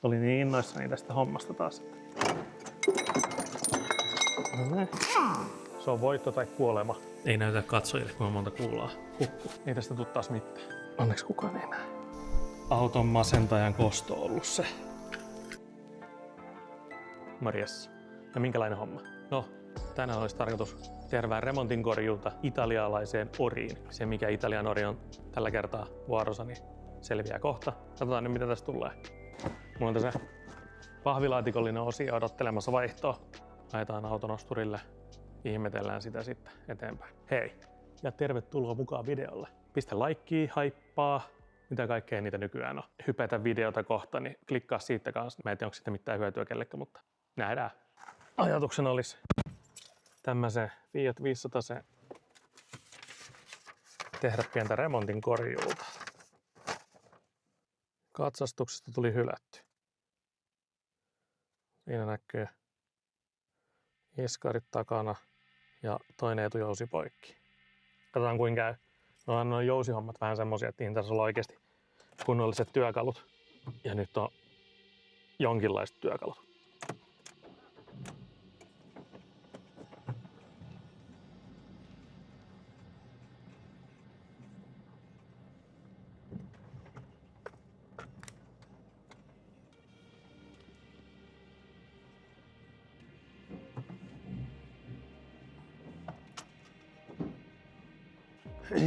Oli niin innoissani tästä hommasta taas. No se on voitto tai kuolema. Ei näytä katsojille, kuinka monta kuulaa hukkuu. Ei tästä tule taas mitään. Onneksi kukaan ei näe. Auton masentajan kosto on ollut se. Morjes. Ja minkälainen homma? No, tänään olisi tarkoitus tehdä vähän remontinkorjuuta italialaiseen oriin. Se, mikä Italian ori on tällä kertaa vuorossa, niin selviää kohta. Katsotaan nyt, mitä tästä tulee. Mulla on tässä pahvilaatikollinen osio odottelemassa vaihtoa. Laitetaan autonosturille, ihmetellään sitä sitten eteenpäin. Hei, ja tervetuloa mukaan videolle. Pistä laikkia, haippaa, mitä kaikkea niitä nykyään on. Hypätä videota kohta, niin klikkaa siitä kanssa. Mä en tiedä, onko siitä mitään hyötyä kellekään, mutta nähdään. Ajatuksena olisi tämmöisen Fiat 500 tehdä pientä remontin korjuuta. Katsastuksesta tuli hylätty. Siinä näkyy iskarit takana ja toinen etujousi poikki. Katsotaan kuinka käy. No nuo jousihommat vähän semmosia, että niihin tässä on oikeasti kunnolliset työkalut. Ja nyt on jonkinlaiset työkalut.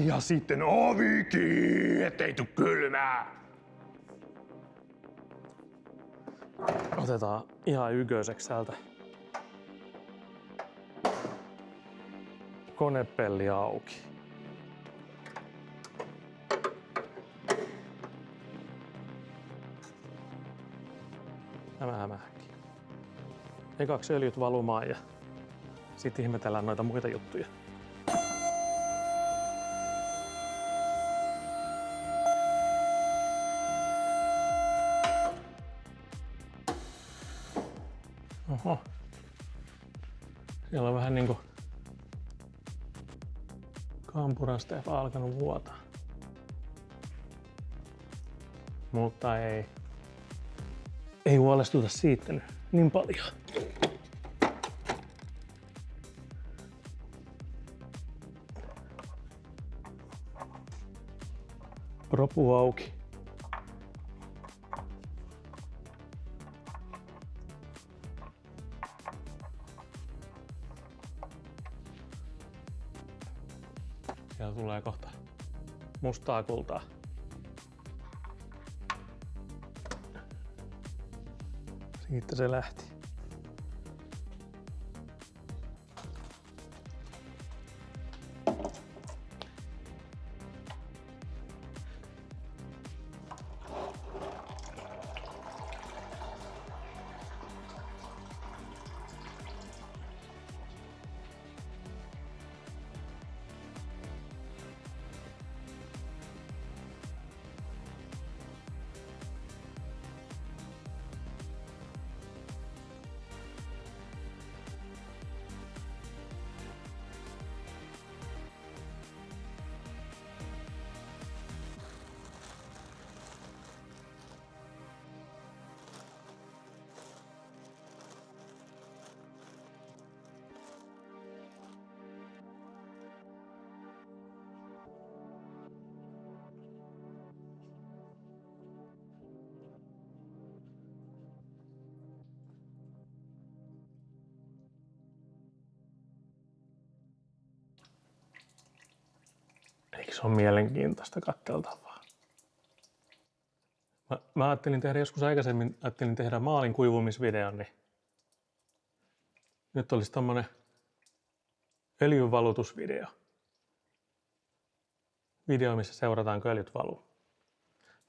Ja sitten ovikin, ettei tuu kylmää. Otetaan ihan yköiseksi täältä konepelli auki. Hämähämähäkin. Ekaksi öljyt valumaan ja sitten ihmetellään noita muita juttuja. Oho. Siellä on vähän niinku kampurasta alkanut vuotaa. Mutta ei huolestuta siitä nyt niin paljon. Propu auki. Siellä tulee kohta mustaa kultaa. Siitä se lähti. Eikö se ole mielenkiintoista katseltavaa? Mä ajattelin tehdä joskus aikaisemmin, maalin kuivumisvideon, niin nyt olisi tommonen öljynvalutusvideo. Video, missä seurataan, kun öljyt valuu.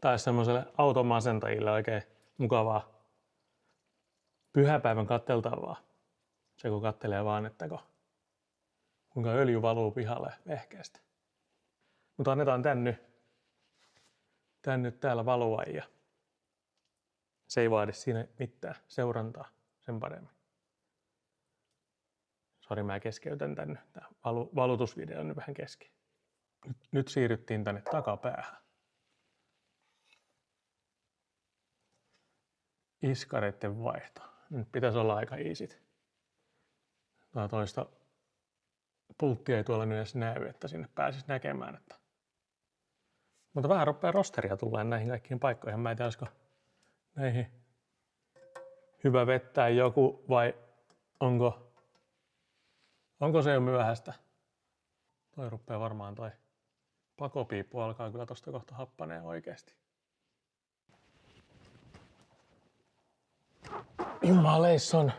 Tää olisi semmoiselle automasentajille oikein mukavaa pyhäpäivän katseltavaa. Se kun kattelee vaan, että kuinka öljy valuu pihalle vehkeästä. Mutta annetaan tän nyt täällä valua ja se ei vaadi siinä mitään seurantaa sen paremmin. Sori, mä keskeytän tän. Tää valutusvideo on nyt vähän kesken. Nyt siirryttiin tänne takapäähän. iskareiden vaihto. Nyt pitäisi olla aika easyt. Toista pulttia ei tuolla nyt edes näy, että sinne pääsisi näkemään. Että. Mutta vähän rupeaa rosteria tulee näihin kaikkiin paikkoihin. Mä en tiedä, olisiko näihin hyvä vettää joku vai onko se jo myöhäistä. Toi rupeaa varmaan toi pakopiippu alkaa kyllä tosta kohta happaneen oikeesti. Jumaleisson.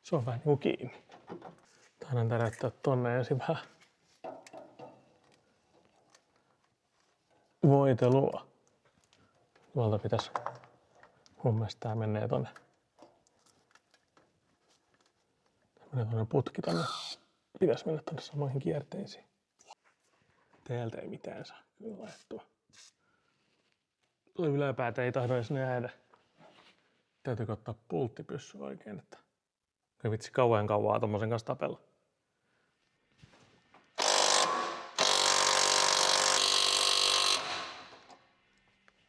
Se on vähän niinku kiinni. Taidan täräyttää tonne ensin vähän voitelua. Tuolta pitäisi mun mielestä tää menee tonne. Tämmönen putki tonne. Pitäisi mennä tonne samoihin kierteisiin. Täältä ei mitään saa kyllä laittua. Tuo yläpäätä ei tahdo edes nähdä. Täytyykö ottaa pulttipyssy oikein, että ei vitsi kauan tommosen kanssa tapella.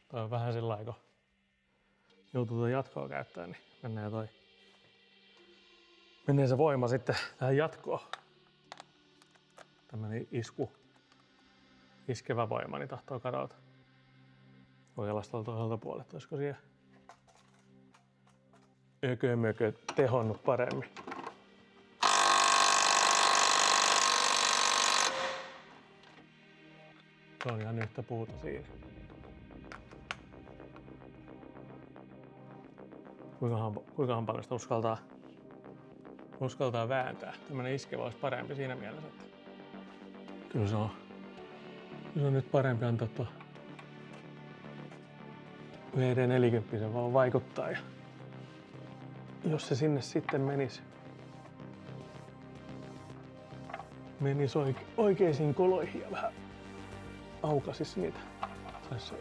Toi on vähän sillä kun joutuu tuon jatkoa käyttämään, niin menee se voima sitten tähän jatkoon. Tämmönen iskevä voima, niin tahtoo kadota. Kokeillaan tuolta toiselta puolelta, olisiko siellä ökö tehonnut paremmin. Se on ihan yhtä puuta siinä. Kuinkahan paljon sitä uskaltaa vääntää. Tämmönen iskevä olisi parempi siinä mielessä, että kyllä se on nyt parempi antaa tuo VD40 vaan vaikuttaa. Ja jos se sinne sitten menisi oikeisiin koloihin ja vähän aukasis niitä, saisi se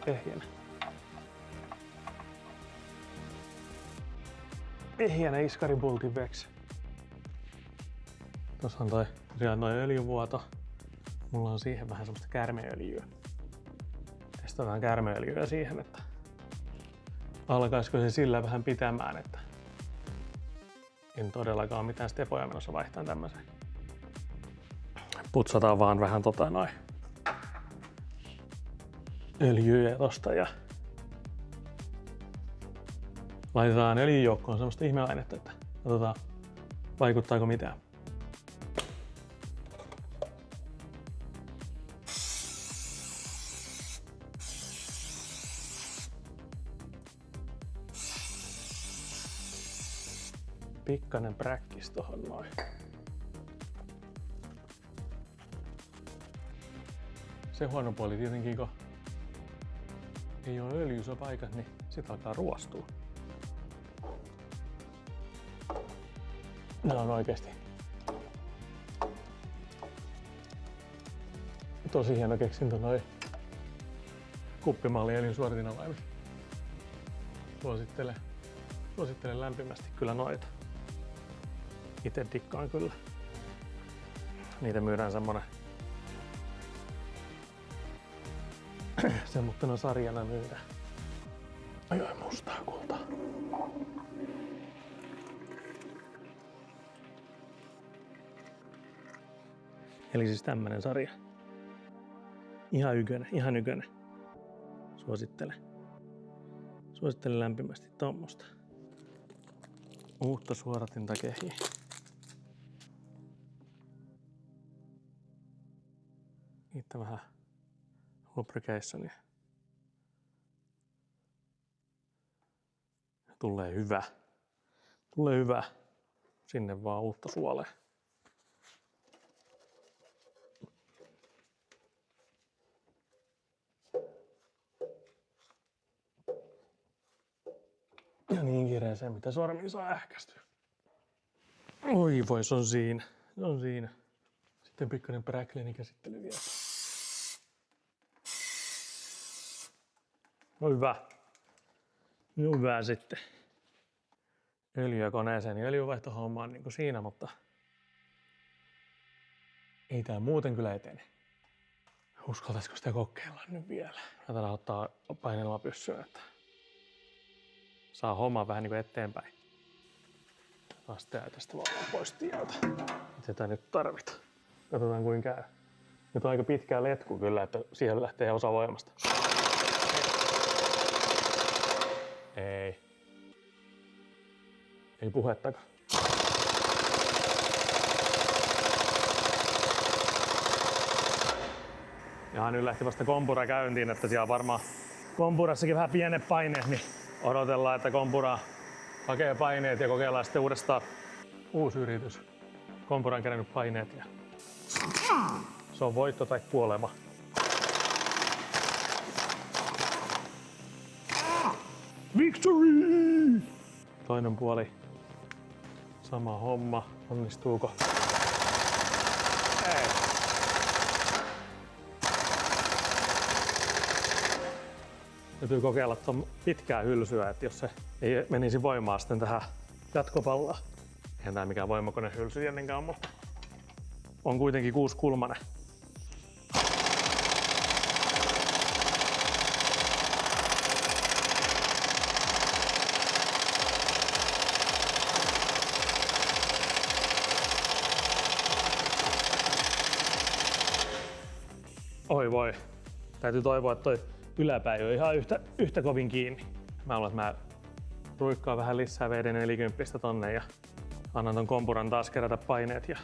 ehjänä iskaripultin veksi. Tuossa on toi öljyvuoto. Mulla on siihen vähän semmoista käärmeöljyä. Testataan käärmeöljyä siihen, että alkaisiko se sillä vähän pitämään, että en todellakaan mitään stepoja menossa vaihtaa tämmöiseen. Putsataan vaan vähän öljyä tosta ja laitetaan öljyjoukkoon semmoista ihmeainetta, että katsotaan vaikuttaako mitään. Pikkainen präkkis tohon noin. Se huono puoli tietenkin, kun ei ole öljyssä paikat, niin sit alkaa ruostua. Nää on oikeesti tosi hieno keksintö noi kuppimalliöljyn suodatinavaimet. Suosittelen lämpimästi kyllä noita. Itse dikkaan kyllä. Niitä myydään semmoittena sarjana myydään. Ai mustaa kultaa. Eli siis tämmönen sarja. Ihan ykönen. Suosittelen lämpimästi tommosta. Uutta suodatinta kehiin. Niitä vähän lubricationia. Tulee hyvä. Sinne vaan uutta suolea. Ja niin kireeseen, mitä sormiin saa ähkästyä. Oi voi, se on siinä. Sitten pikkainen präklinin käsittely vielä. No hyvä sitten. Öljyä koneeseen, niin öljynvaihtohomma on niin kuin siinä, mutta ei tää muuten kyllä etene. Uskaltaisiko sitä kokeilla nyt vielä? Mä tänään ottaa painelmapyssyä, että saa homma vähän niinku eteenpäin. Taas tää tästä vaan pois tieltä. Mitä tää nyt tarvitaan? Katsotaan kuinka käy. Nyt on aika pitkää letku kyllä, että siihen lähtee osa voimasta. Ei. Ei puhettakaan. Ja nyt lähti vasta kompura käyntiin, että siellä on varmaan kompurassakin vähän pienet paineet, niin odotellaan, että kompura hakee paineet ja kokeillaan sitten uudestaan uusi yritys. Kompura on kerännyt paineet ja se on voitto tai kuolema. Victory! Toinen puoli. Sama homma. Onnistuuko? Ei. Täytyy kokeilla tuon pitkää hylsyä, että jos se ei menisi voimaan sitten tähän jatkopallaan. Eihän tää mikään voimakone hylsy ennenkään, mutta on kuitenkin 6-kulmanen. Oi voi. Täytyy toivoa, että toi yläpää ei ole ihan yhtä kovin kiinni. Mä luulen, että mä ruikkaan vähän lisää VD40 tonne ja annan ton kompuran taas kerätä paineet ja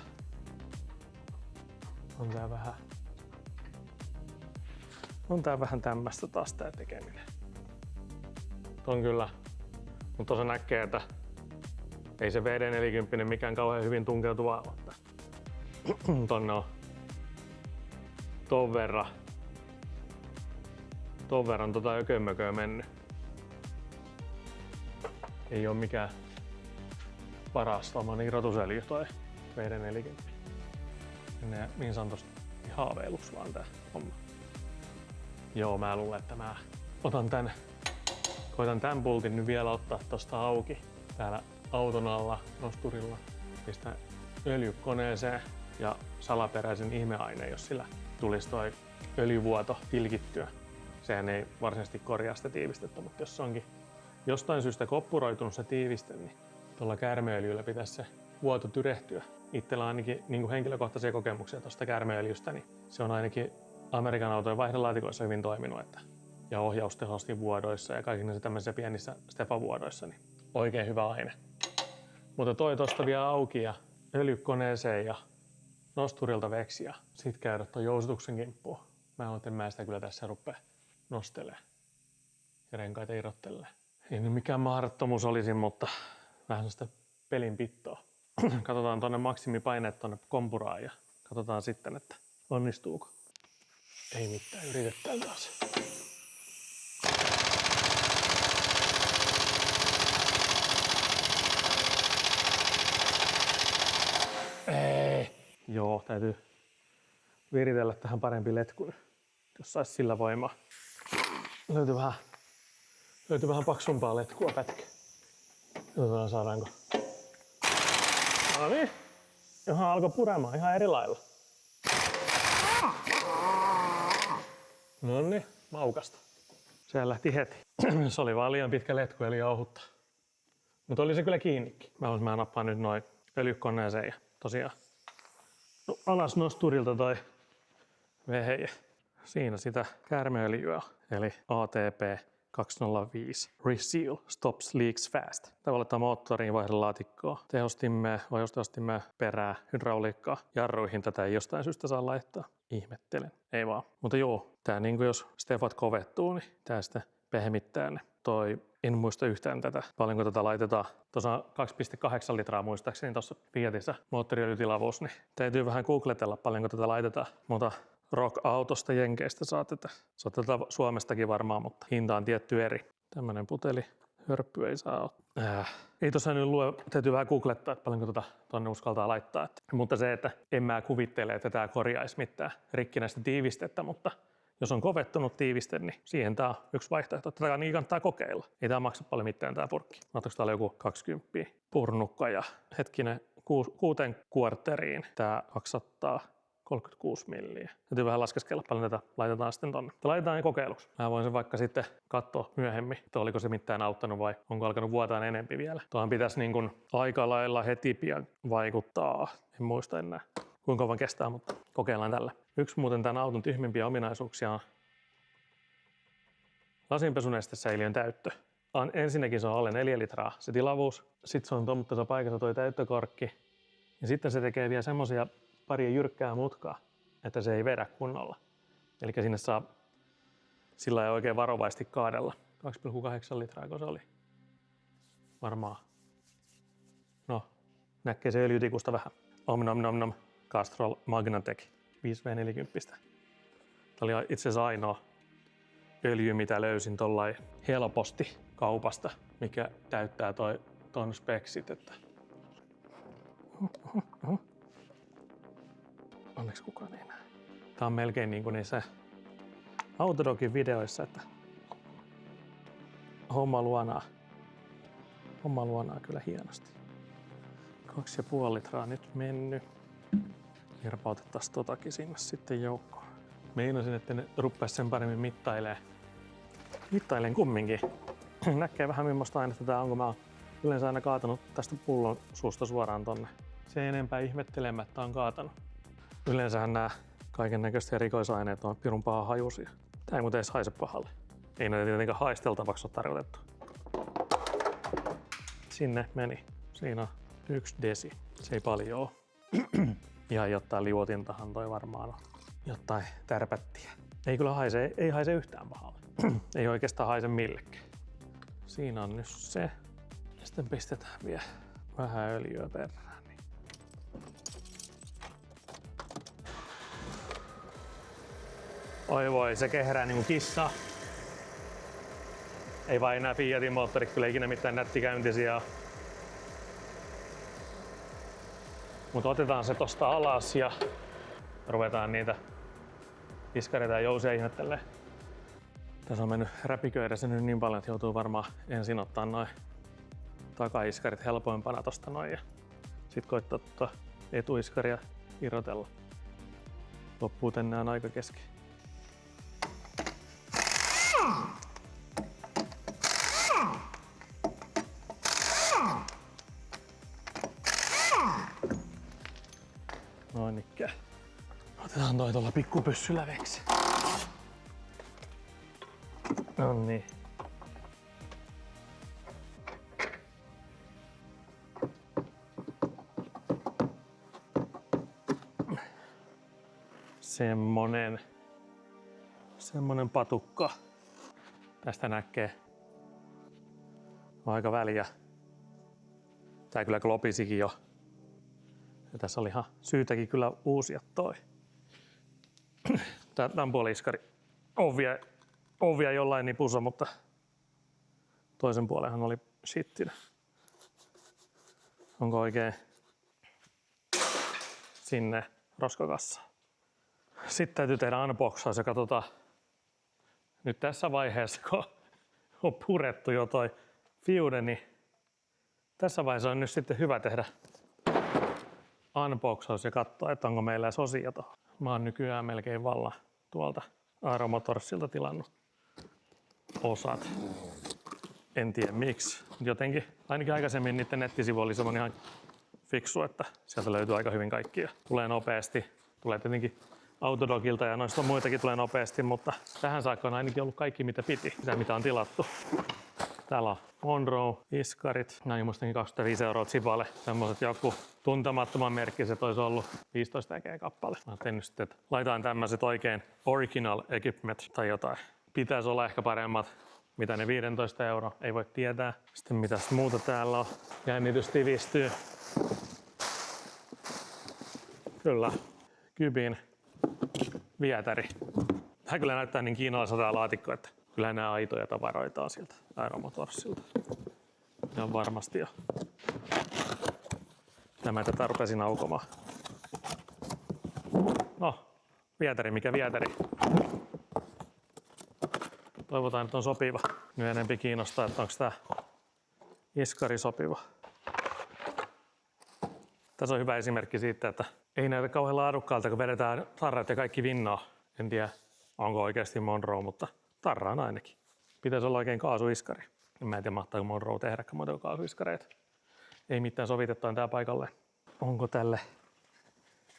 on tää vähän tämmöstä taas tää tekeminen. On kyllä, mutta tuossa näkee, että ei se VD40 mikään kauhean hyvin tunkeutuvaa ole. Tonne on ton verran ökömmököä mennyt. Ei oo mikään paras tommonen irrotusöljy toi VD40. Menee niin sanotusti haaveiluksi vaan tää homma. Joo, mä luulen, että mä koitan tän pultin nyt vielä ottaa tosta auki. Täällä auton alla, nosturilla, pistän öljykoneeseen ja salaperäisen ihmeaineen, jos sillä tulisi toi öljyvuoto tilkittyä. Sehän ei varsinaisesti korjaa sitä tiivistettä, mutta jos se onkin jostain syystä koppuroitunut se tiiviste, niin tuolla käärmeöljyllä pitäisi se vuoto tyrehtyä. Itsellä on ainakin niin henkilökohtaisia kokemuksia tuosta käärmeöljystä, niin se on ainakin Amerikan autojen vaihdelaatikoissa hyvin toiminut, ja ohjaustehostin-vuodoissa ja kaikissa tämmöisissä pienissä Stefan-vuodoissa, niin oikein hyvä aine. Mutta toi tosta vielä auki ja öljykoneeseen ja nosturilta veksi ja sit käydä ton jousituksen kimppuun. Mä sitä kyllä tässä rupea nostelemaan ja renkaita irrottelee. Ei nyt mikään mahdottomuus olisi, mutta vähän sitä pelin pittoa. Katsotaan tonne maksimipaineet tonne kompuraan ja katsotaan sitten, että onnistuuko. Ei mitään, yritetään taas. Ei. Joo, täytyy viritellä tähän parempi letku, jos sais sillä voimaa. Löytyy vähän paksumpaa letkua pätkä. Katsotaan saadaanko. No niin, johon alkoi puremaan ihan eri lailla. No niin, maukasta. Se lähti heti. Se oli vaan liian pitkä letku eli ohutta. Mutta oli se kyllä kiinnikin. Mä nappaan nyt noin öljykoneeseen ja tosiaan alas nosturilta toi vehe. Siinä sitä käärmeöljyä, eli ATP 205 Reseal Stops Leaks Fast. Tavallaan moottoriin vaihdelaatikkoa, tehostimea, ohjaustehostimea, perää, hydrauliikkaa, jarruihin tätä ei jostain syystä saa laittaa. Ihmettelen. Ei vaan. Mutta joo, tää niinku jos Stefat kovettuu, niin tää sitten pehmittää ne. En muista yhtään tätä, paljonko tätä laitetaan. Tuossa on 2,8 litraa muistaakseni tuossa Fiatissa moottoriöljytilavuus, niin täytyy vähän googletella paljonko tätä laitetaan. Mutta Rock-autosta Jenkeistä saa tätä Suomestakin varmaan, mutta hinta on tietty eri. Tämmönen puteli hörppy ei saa ottaa. Ei tuossa nyt lue, täytyy vähän googlettaa, että paljonko tonne uskaltaa laittaa. Mutta se, että en mä kuvittele, että tämä korjaisi mitään rikkinäistä tiivistettä, mutta jos on kovettunut tiiviste, niin siihen tämä on yksi vaihtoehto. Tätä niin kannattaa kokeilla. Ei tämä maksa paljon mitään tämä purkki. Ottaako täällä joku 20 purnukka ja hetkinen 6 kuarteriin tämä 200 36 milliä. Täytyy vähän laskeskella paljon tätä laitetaan sitten tonne. Laitetaan ne kokeiluksi. Mä voin sen vaikka sitten katsoa myöhemmin, että oliko se mitään auttanut vai onko alkanut vuotaa enempi vielä. Tuohan pitäisi niin kuin aika lailla heti pian vaikuttaa. En muista enää kuinka kauan kestää, mutta kokeillaan tällä. Yksi muuten tämän auton tyhmimpiä ominaisuuksia on lasinpesunestesäiliön täyttö. Ensinnäkin se on alle 4 litraa se tilavuus. Sitten se on tuommoisessa paikassa toi täyttökorkki. Ja sitten se tekee vielä semmoisia pari jyrkkää mutkaa, että se ei vedä kunnolla. Eli sinne saa sillä ei oikein varovaisesti kaadella. 2,8 litraa, kun se oli. Varmaan. No, näkee se öljytikusta vähän. Om Castrol Magnatec 5V40. Tämä oli itse asiassa ainoa öljy, mitä löysin tollain helposti kaupasta, mikä täyttää ton speksit. Että onneksi kukaan ei näe. Tää on melkein niin kuin niissä Autodogin videoissa, että homma luonaa kyllä hienosti. 2,5 litraa nyt mennyt. Virpautettaisiin totakin sinne sitten joukkoon. Meinasin, että ne ruppaisi sen paremmin mittailen kumminkin. Näkee vähän millaista ainetta tää on, kun mä oon yleensä aina kaatanut tästä pullon suusta suoraan tonne. Se enempää ihmettelemättä on kaatanut. Yleensähän nämä kaiken näköiset erikoisaineet on pirun paha hajusia. Tää ei muuten edes haise pahalle. Ei näitä tietenkään haisteltavaksi ole tarkoitettu. Sinne meni. Siinä on 1 desi. Se ei paljon oo. Ihan jotain liuotintahan toi varmaan on. Jotain tärpättiä. Ei kyllä haise, ei haise yhtään pahalle. Ei oikeastaan haise millekään. Siinä on nyt se. Ja sitten pistetään vielä vähän öljyä perään. Niin. Oi voi, se kehrää niinku kissa. Ei vaan enää Fiatin moottorit kyllä ikinä mitään nättikäyntisiä. Mutta otetaan se tosta alas ja ruvetaan niitä iskareita ja jousia ihmettelee. Tässä on mennyt räpiköidä se nyt niin paljon, että joutuu varmaan ensin ottaa noin takaiskarit helpoimpana tosta noin ja sit koittaa etuiskaria irrotella. Loppuu tänään aika kesken. Noin ikään. Otetaan toi tuolla pikkupyssyllä veksi. Noniin. Semmonen patukka. Tästä näkee aika väliä. Tää kyllä klopisikin jo. Ja tässä oli ihan syytäkin kyllä uusia toi. Tämän puolen iskari ovia jollain nipussa, mutta toisen puolenhan oli shittinä. Onko oikein sinne roskakassaan? Sitten täytyy tehdä unboxaus ja katsotaan nyt tässä vaiheessa, kun on purettu jo toi fiude, niin tässä vaiheessa on nyt sitten hyvä tehdä unboxaus ja katsoa, että onko meillä osia tuohon. Mä oon nykyään melkein vallan tuolta Aero Motorsilta tilannut osat. En tiedä miksi. Jotenkin ainakin aikaisemmin niiden nettisivu oli semmoinen ihan fiksu, että sieltä löytyy aika hyvin kaikkia. Tulee nopeasti. Tulee tietenkin Autodogilta ja noista muitakin tulee nopeasti, mutta tähän saakka on ainakin ollut kaikki mitä piti, mitä on tilattu. Täällä on Monroe, iskarit, näin muistakin 25 € Zipalle. Semmoiset joku tuntemattoman merkkiset olisi ollut 15 äkeä kappale. Mä tein nyt sitten, että laitaan tämmöiset oikein original equipment tai jotain. Pitäisi olla ehkä paremmat, mitä ne 15 €, ei voi tietää. Sitten mitäs muuta täällä on, jännitys tiivistyy. Kyllä, Kybin vietäri. Tämä kyllä näyttää niin kiinalaiselta tämä laatikko, että kyllä nämä aitoja tavaroita on sieltä Aero Motorsilta. Ihan varmasti jo. Tämä tätä rupesin aukomaan. No, vietäri mikä vietäri. Toivotaan, että on sopiva. Nyt enempi kiinnostaa, että onko tämä iskari sopiva. Tässä on hyvä esimerkki siitä, että Ei näytä kauhean laadukkaalta, kun vedetään tarrat ja kaikki vinnaa. En tiedä, onko oikeasti Monroe, mutta tarraan ainakin. Pitäisi olla oikein kaasuiskari. Mä en tiedä, mahtaako Monroe tehdä muuta kuin kaasuiskareita. Ei mitään, sovitettaan tää paikalle. Onko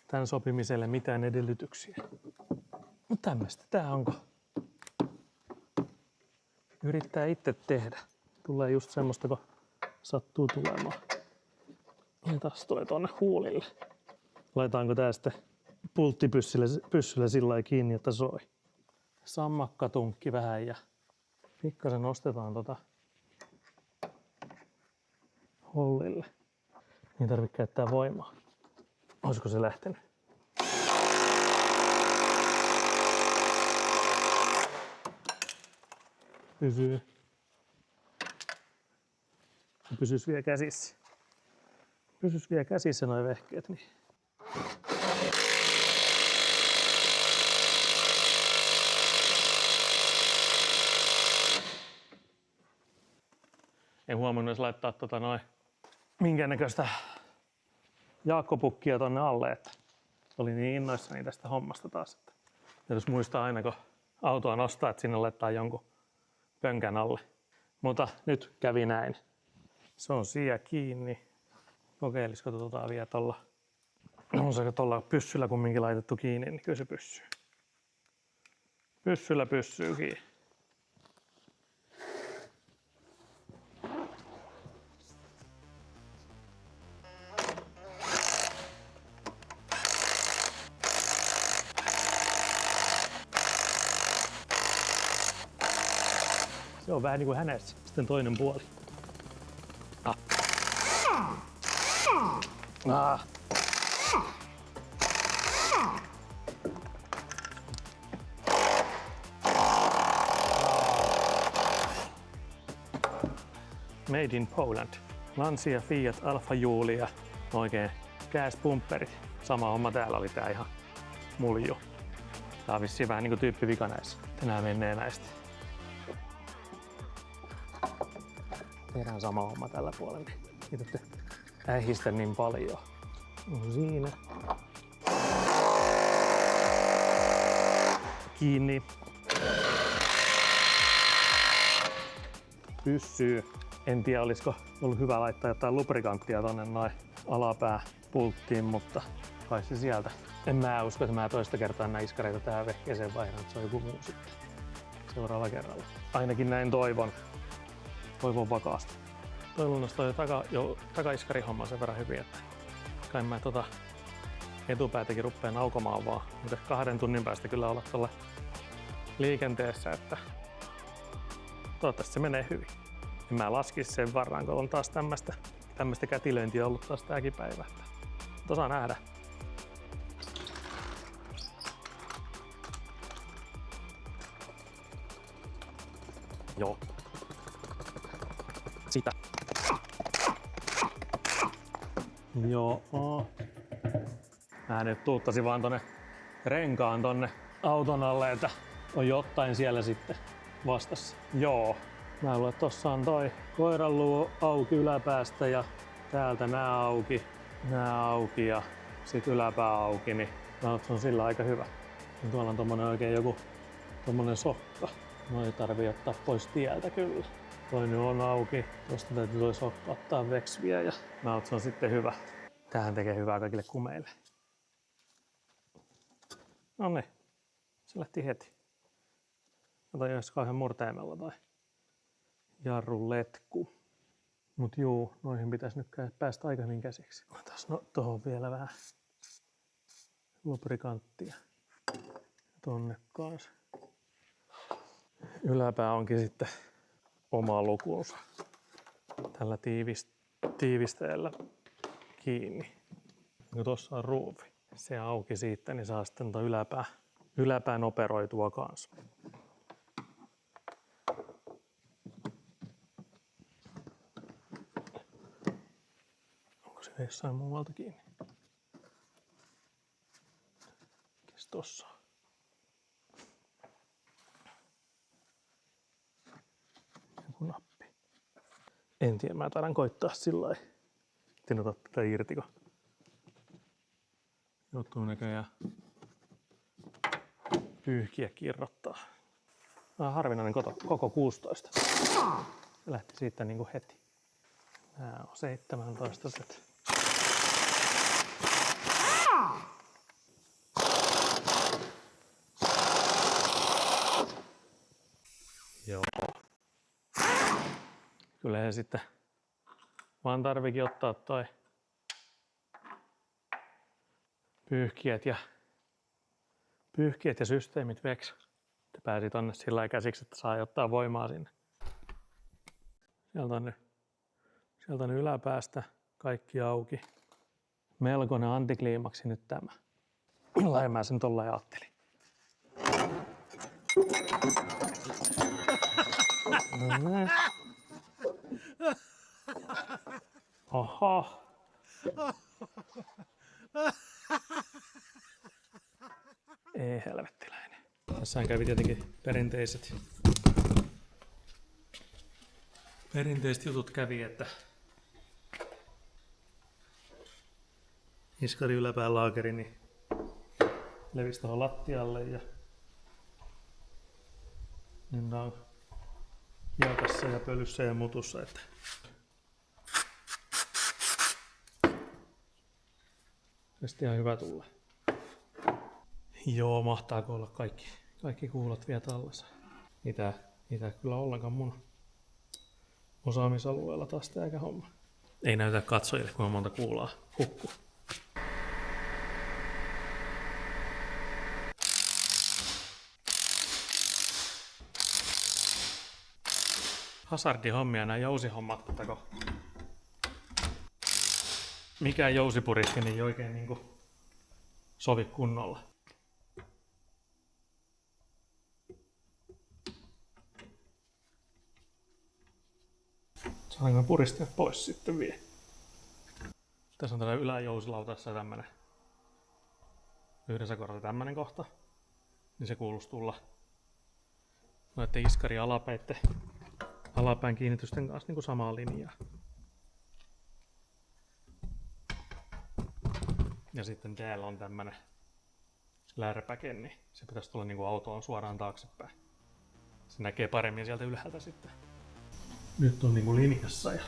tämän sopimiselle mitään edellytyksiä? Tämmöistä tää onko. Yrittää itse tehdä. Tulee just semmoista, kun sattuu tulemaan. Ja taas toi tonne huulille. Laitaanko tää sitten pulttipyssyllä sillä lailla kiinni, että soi. Sammakkatunkki vähän ja pikkasen nostetaan hollille. Niin tarvitsee käyttää voimaa. Olisiko se lähtenyt? Pysyy. Pysyis vielä käsissä. Pysyis vielä käsissä noi vehkeet. Niin. En huomannut edes laittaa minkäännäköistä jaakkopukkia tonne alle, että oli niin innoissani tästä hommasta taas. Että jos muistaa aina, kun autoa nostaa, että sinne laittaa jonkun pönkän alle. Mutta nyt kävi näin. Se on siellä kiinni. Kokeilisiko vielä tuolla. On se tuolla pyssyllä kumminkin laitettu kiinni, niin kyllä se pyssyy. Pyssyllä pyssyy kiinni. Se on vähän niin kuin hänessä. Sitten toinen puoli. Made in Poland. Lancia, Fiat, Alfa Julia. Oikein gas-pumperit. Sama homma täällä oli tää ihan mulju. Tää on vissiin vähän niinku tyyppivika näissä. Tänään menee näistä. Tehdään sama homma tällä puolella. Mitä te ähistä niin paljon. On siinä. Kiinni. Pyssyy. En tiedä, olisiko ollut hyvä laittaa jotain lubrikanttia tonne noin alapääpulttiin, mutta kai se sieltä. En mä usko, että mä toista kertaa näin iskareita tähän vehkeeseen vaihdan, että se on joku muu sitten seuraavalla kerralla. Ainakin näin toivon. Toivon vakaasti. Toi luonnos toi takaiskarihomma sen verran hyvin, että kai mä etupäätäkin ruppeen aukomaan vaan. Mutta 2 tunnin päästä kyllä olla tuolla liikenteessä, että toivottavasti se menee hyvin. En mä laskisi sen varran, kun on taas tämmöistä kätilöintiä ollut taas tääkin päivä. Mutta saa nähdä. Joo. Sitä. Joo. Mä nyt tuuttasin vaan tonne renkaan tonne auton alle, että on jotain siellä sitten vastassa. Joo. Mä luulen, että tossa on toi koiranluu auki yläpäästä ja täältä nää auki ja sit yläpää auki, niin se on sillä aika hyvä. Ja tuolla on tommonen oikein joku tommonen sokka. Noi tarvii ottaa pois tieltä kyllä. Toi nyt on auki. Tosta täytyy toi sokka ottaa veksviä ja se on sitten hyvä. Tämähän tekee hyvää kaikille kumeille. Noniin. Se lähti heti. Ota jos kauhean murteimella toi jarruletku. Mut juu, noihin pitäisi nyt päästä aika hyvin käsiksi. Otas tohon vielä vähän lubrikanttia. Tonne kanssa. Yläpää onkin sitten oma lukunsa. Tällä tiivisteellä kiinni. Kun tossa on ruuvi, se auki siitä, niin saa sitten yläpään operoitua kanssa. Onko se jossain muualta kiinni? Mikäs tossa on? Joku nappi. En tiedä, mä taidan koittaa sillä lailla. En ota tätä irti, kun Joutuu näköjään pyyhkiä kirrottaa. Vähän harvinainen koko 16. Se lähti siitä niinku heti. Nää on 17. Joo. Kyllä se sitten vaan tarvikin ottaa toi pyyhkiät ja systeemit veksi. Että pääsi tonne sillä lailla käsiksi, että saa ottaa voimaa sinne. Sieltä on yläpäästä kaikki auki. Melkoinen antikliimaksi nyt tämä. Millainen mä sen tolla ajattelin. Oho. Ei helvettiläinen. Tässähän kävi tietenkin perinteiset jutut kävi, että iskari yläpään laakeri niin levisi tuohon lattialle ja nyt on hiekassa ja pölyssä ja mutussa, että tästä ihan hyvä tulla. Joo, mahtaako olla kaikki kuulat vielä tallessa. Niitä kyllä ollenkaan mun osaamisalueella taas tääkä homma. Ei näytä katsojille, kuinka monta kuulaa hukkuu. Hazardihommia nämä jousihommat, mutta mikään jousipuriski niin ei oikein niinku sovi kunnolla. Saanko puristaa pois sitten vielä? Tässä on tällainen yläjousilautassa tämmönen yhdessä kohdassa tämmönen kohta. Niin se kuuluisi tulla noiden iskari alapään kiinnitysten kanssa niin kuin samaa linjaa. Ja sitten täällä on tämmönen lärpäke, niin se pitäisi tulla niin kuin autoon suoraan taaksepäin. Se näkee paremmin sieltä ylhäältä sitten. Nyt on niinku linjassa ja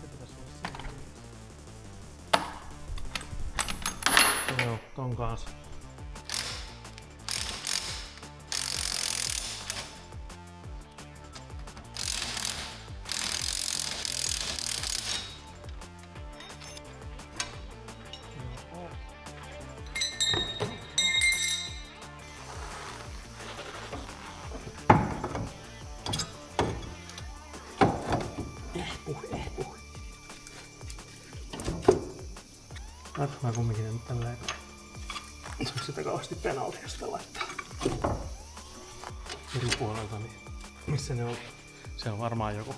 se pitäisi olla siinä. Joo, ton kanssa. Katsotaan kumminkin nyt tälleen. Saanko sitä kauheasti penaltia sitä laittaa eri puolelta, niin missä ne on? Se on varmaan joku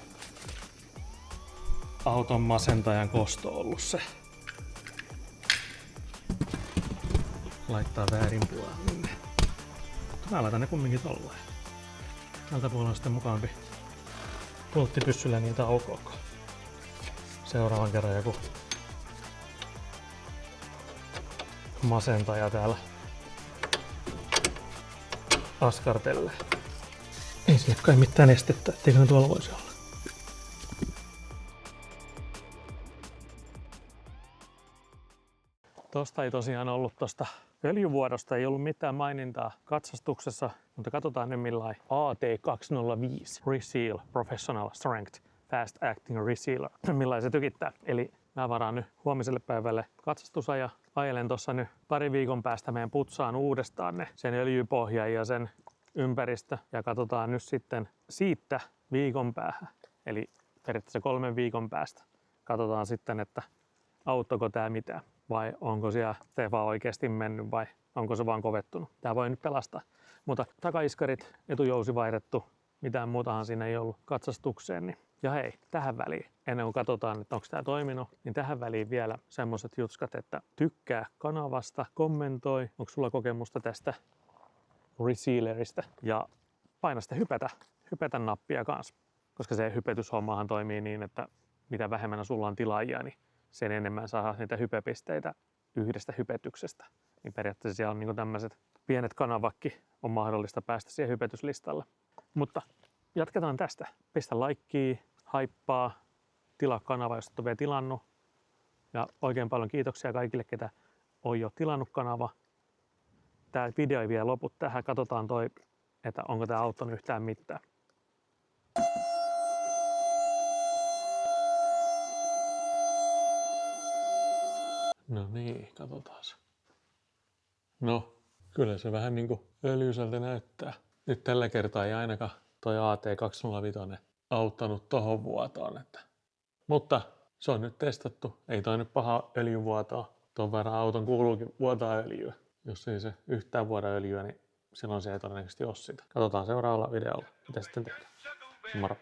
auton masentajan kosto ollut se. Laittaa väärin puolelle. Mutta mä laitan ne kumminkin tolleen. Tältä puolella on sitten mukaampi pulttipyssyllä niitä ok. Seuraavan kerran joku masentaja täällä askartelee. Ei sille kai mitään estettä, etteikö ne tuolla voisi olla. Tosta ei tosiaan ollut tosta öljyvuodosta, ei ollut mitään mainintaa katsastuksessa, mutta katsotaan nyt millainen AT205 Reseal Professional Strength Fast Acting Resealer, millainen se tykittää. Eli mä varaan nyt huomiselle päivälle katsastusaja. Ajelen tuossa nyt pari viikon päästä meidän putsaan uudestaan sen öljypohjan ja sen ympäristö. Ja katsotaan nyt sitten siitä viikon päähän, eli periaatteessa 3 viikon päästä. Katsotaan sitten, että auttoiko tää mitään vai onko siellä tefa oikeasti mennyt vai onko se vaan kovettunut. Tää voi nyt pelastaa. Mutta takaiskarit, etujousi vaihdettu, mitään muutahan siinä ei ollut katsastukseen. Niin. Ja hei, tähän väliin, ennen kuin katsotaan, että onko tämä toiminut, niin tähän väliin vielä semmoiset jutskat, että tykkää kanavasta, kommentoi, onko sulla kokemusta tästä Resealerista ja paina sitten hypetä nappia kanssa. Koska se hypetyshommahan toimii niin, että mitä vähemmän sulla on tilaajia, niin sen enemmän saa niitä hypepisteitä yhdestä hypetyksestä. Niin periaatteessa siellä on niin tämmöiset pienet kanavakki on mahdollista päästä siihen hypetyslistalle. Mutta jatketaan tästä. Pistä laikkia, haippaa, tilaa kanava, jos et ole vielä tilannut. Ja oikein paljon kiitoksia kaikille, ketä on jo tilannut kanava. Tämä video ei vielä lopu tähän. Katsotaan että onko tämä auttanut yhtään mitään. No niin, katsotaan. No, kyllä se vähän niin kuin öljyiseltä näyttää. Nyt tällä kertaa ei ainakaan toi AT205 auttanut tohon vuotoon. Mutta se on nyt testattu. Ei toi nyt paha öljyvuotoa. Tuon verran auton kuuluukin vuotaa öljyä. Jos ei se yhtään vuoda öljyä, niin silloin se ei todennäköisesti ole sitä. Katsotaan seuraavalla videolla, mitä sitten tehdään. Moro!